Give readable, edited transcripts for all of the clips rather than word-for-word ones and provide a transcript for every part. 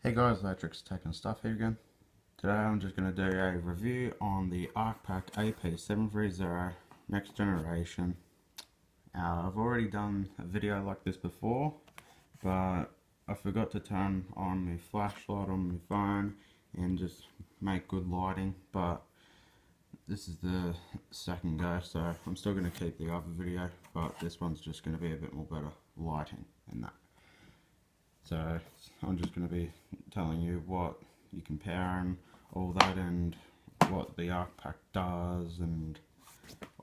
Hey guys, Electrics Tech and Stuff here again. Today I'm just going to do a review on the Arkpak Ap730 next generation. I've already done a video like this before, but I forgot to turn on my flashlight on my phone and just make good lighting, but this is the second go, so I'm still going to keep the other video, but this one's just going to be a bit more better lighting than that. So I'm just going to be telling you what you can pair and all that, and what the Arkpak does, and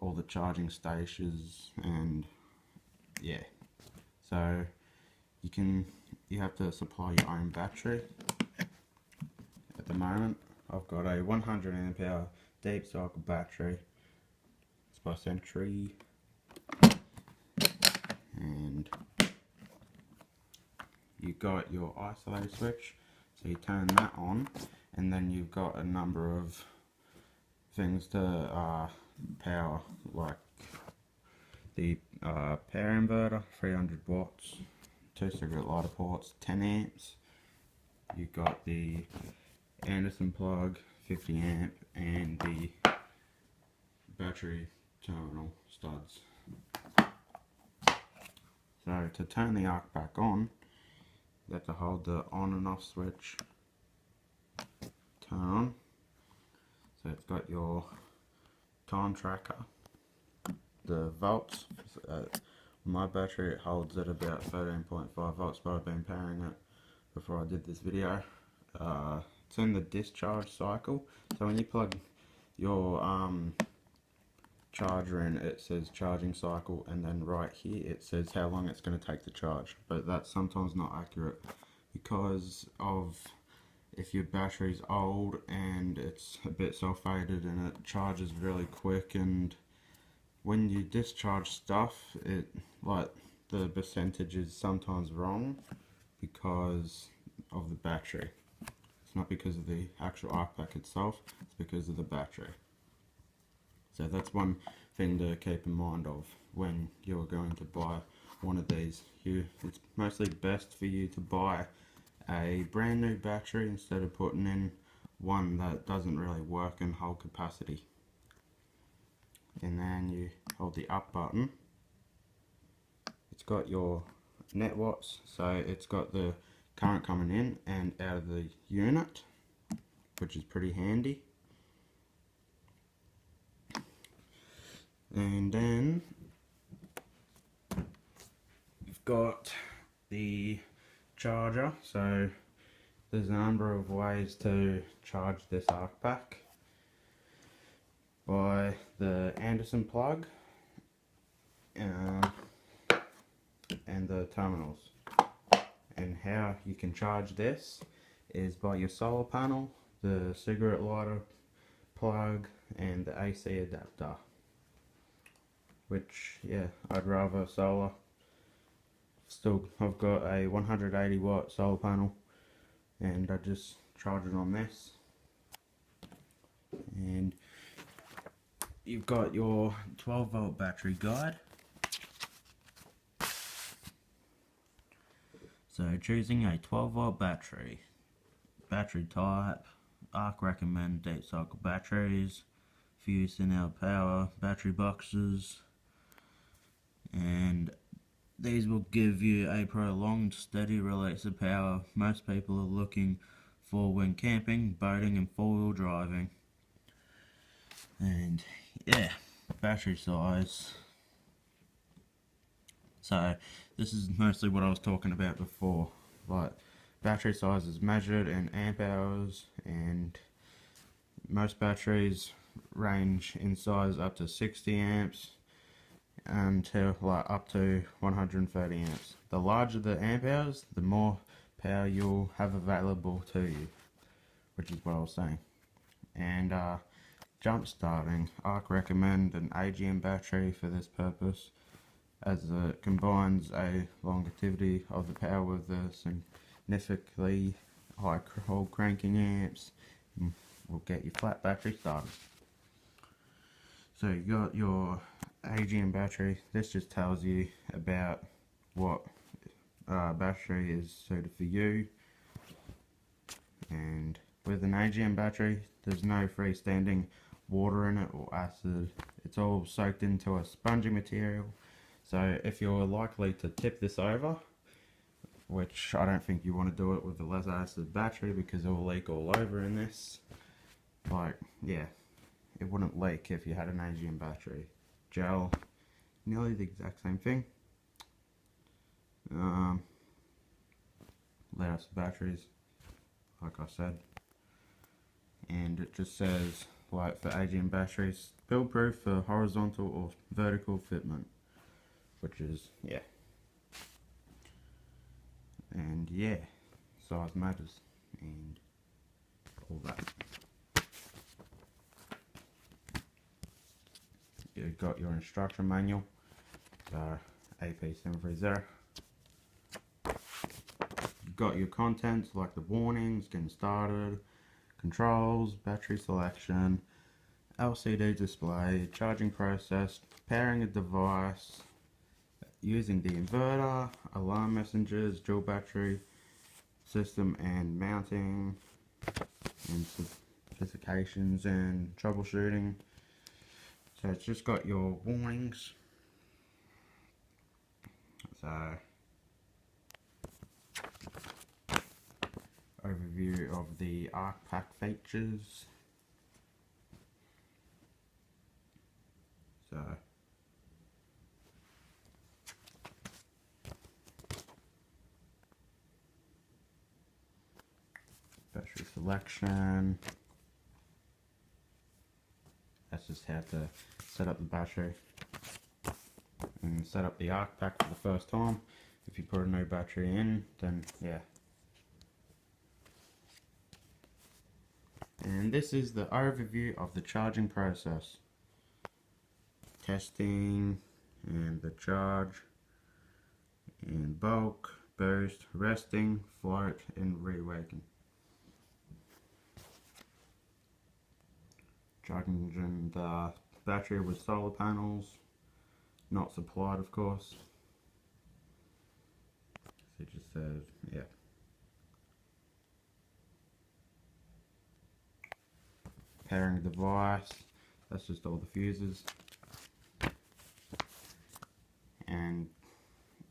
all the charging stations, and yeah. So you have to supply your own battery. At the moment, I've got a 100 amp hour deep cycle battery. It's by Century, and you've got your isolator switch, so you turn that on, and then you've got a number of things to power, like the power inverter, 300 watts, 2 cigarette lighter ports, 10 amps. You've got the Anderson plug, 50 amp, and the battery terminal studs. So to turn the Arkpak on, you have to hold the on and off switch, turn on. So it's got your time tracker, the volts. My battery, it holds at about 13.5 volts, but I've been powering it before I did this video. It's in the discharge cycle, so when you plug your charger in, it says charging cycle, and then right here it says how long it's going to take to charge, but that's sometimes not accurate, because of if your battery's old and it's a bit sulfated and it charges really quick, and when you discharge stuff, the percentage is sometimes wrong because of the battery. It's not because of the actual Arkpak itself, it's because of the battery. So that's one thing to keep in mind of when you're going to buy one of these. It's mostly best for you to buy a brand new battery instead of putting in one that doesn't really work in whole capacity. And then you hold the up button. It's got your net watts, so it's got the current coming in and out of the unit, which is pretty handy. And then you've got the charger. So there's a number of ways to charge this Arkpak: by the Anderson plug and the terminals. And how you can charge this is by your solar panel, the cigarette lighter plug, and the AC adapter, which, yeah, I'd rather solar. I've got a 180 watt solar panel, and I just charge it on this. And you've got your 12 volt battery guide. So choosing a 12 volt battery type, Ark recommend deep cycle batteries for use in our power battery boxes, and these will give you a prolonged steady release of power most people are looking for when camping, boating and four-wheel driving. And yeah, battery size. So this is mostly what I was talking about before. Like, battery size is measured in amp hours, and most batteries range in size up to 60 amps until up to 130 amps. The larger the amp hours, the more power you'll have available to you, which is what I was saying. And jump starting, Ark recommend an AGM battery for this purpose, as it combines a longevity of the power with the significantly high cranking amps, and will get your flat battery started. So you got your AGM battery. This just tells you about what battery is suited for you. with an AGM battery, there's no freestanding water in it or acid. It's all soaked into a spongy material. So if you're likely to tip this over, which I don't think you want to do it with a lead acid battery because it will leak all over in this. Like, yeah, it wouldn't leak if you had an AGM battery. Gel, nearly the exact same thing. Lead acid batteries, like I said. And it just says, like, for AGM batteries, build proof for horizontal or vertical fitment, which is, yeah. And yeah, size matters and all that. You've got your instruction manual, Ap730. You've got your contents like the warnings, getting started, controls, battery selection, LCD display, charging process, preparing a device, using the inverter, alarm messengers, dual battery system and mounting, and specifications and troubleshooting. So it's just got your warnings. So overview of the Arkpak features. So battery selection. That's just how to set up the battery and set up the Arkpak for the first time. If you put a new battery in, then yeah. And this is the overview of the charging process. Testing and the charge and bulk, boost, resting, float and reawaken. Charging the battery with solar panels, not supplied of course. So it just says, yeah. Pairing device, that's just all the fuses. And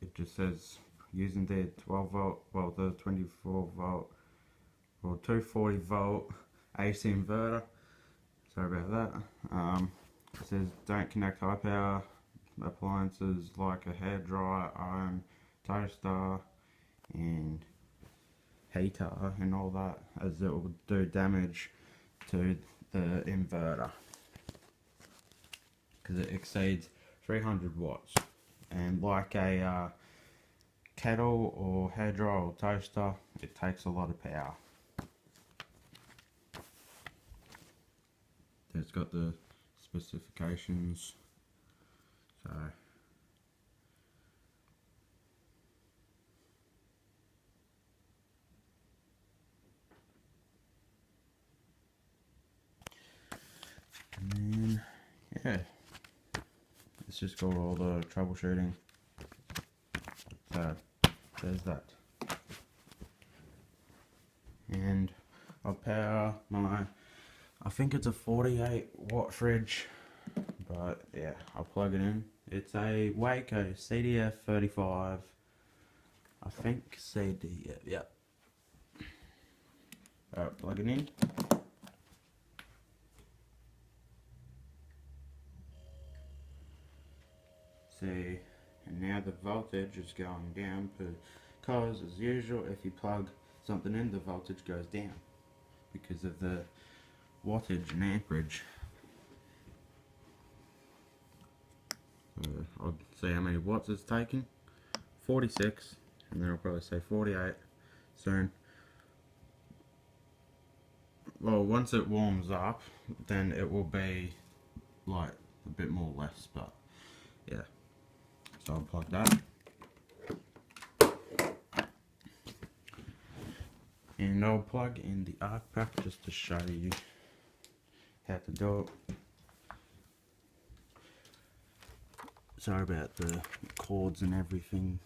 it just says using the 12 volt, well the 24 volt or 240 volt AC inverter. Sorry about that. It says don't connect high power appliances like a hairdryer, iron, toaster and heater and all that, as it will do damage to the inverter because it exceeds 300 watts. And like a kettle or hairdryer or toaster, it takes a lot of power. It's got the specifications. So and then yeah, it's just got all the troubleshooting. So there's that. And I'll power my, I think it's a 48 watt fridge, but yeah, I'll plug it in. It's a Waco CDF35, I think CD, yeah. Alright, plug it in. See, and now the voltage is going down because as usual, if you plug something in, the voltage goes down because of the wattage and amperage. So I'll see how many watts it's taking. 46, and then I'll probably say 48 soon. Well, once it warms up, then it will be like a bit more less, but yeah. So I'll plug that. And I'll plug in the Arkpak just to show you how to do it. Sorry about the cords and everything.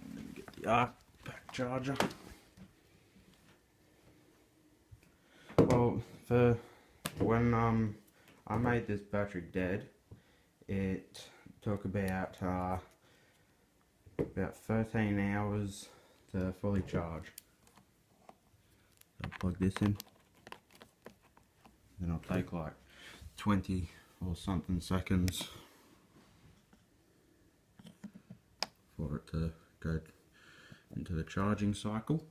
Let me get the Arkpak charger. Well, for when I made this battery dead, it took about 13 hours to fully charge. I'll plug this in, then I'll take like 20 or something seconds for it to go into the charging cycle.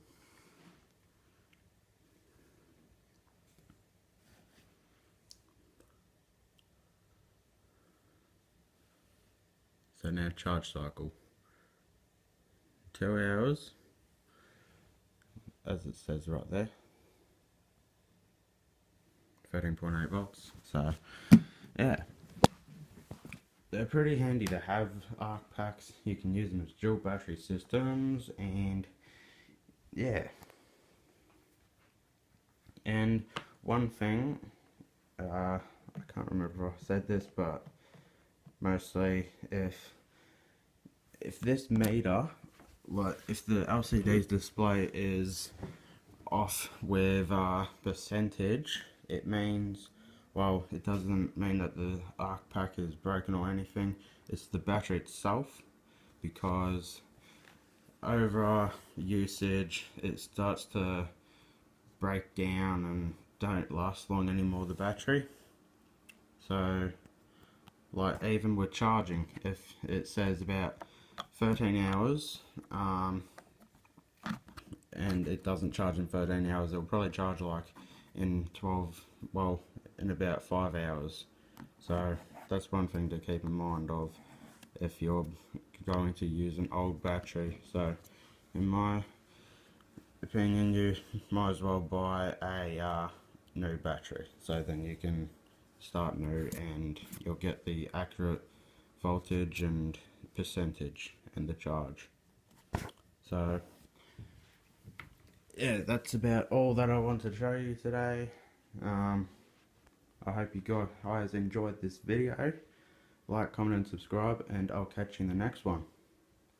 So now charge cycle, 2 hours, as it says right there, 13.8 volts. So yeah, they're pretty handy to have, Arkpaks. You can use them as dual battery systems, and yeah. And one thing, I can't remember if I said this, but mostly if this meter, like if the LCD's display is off with percentage, it means, well, it doesn't mean that the Arkpak is broken or anything. It's the battery itself, because over usage it starts to break down and don't last long anymore, the battery. So like even with charging, if it says about 13 hours and it doesn't charge in 13 hours, it'll probably charge like in 12, well, in about 5 hours. So that's one thing to keep in mind of if you're going to use an old battery. So in my opinion, you might as well buy a new battery, so then you can start new and you'll get the accurate voltage and percentage and the charge. So yeah, that's about all that I want to show you today. I hope you guys enjoyed this video. Like, comment and subscribe, and I'll catch you in the next one.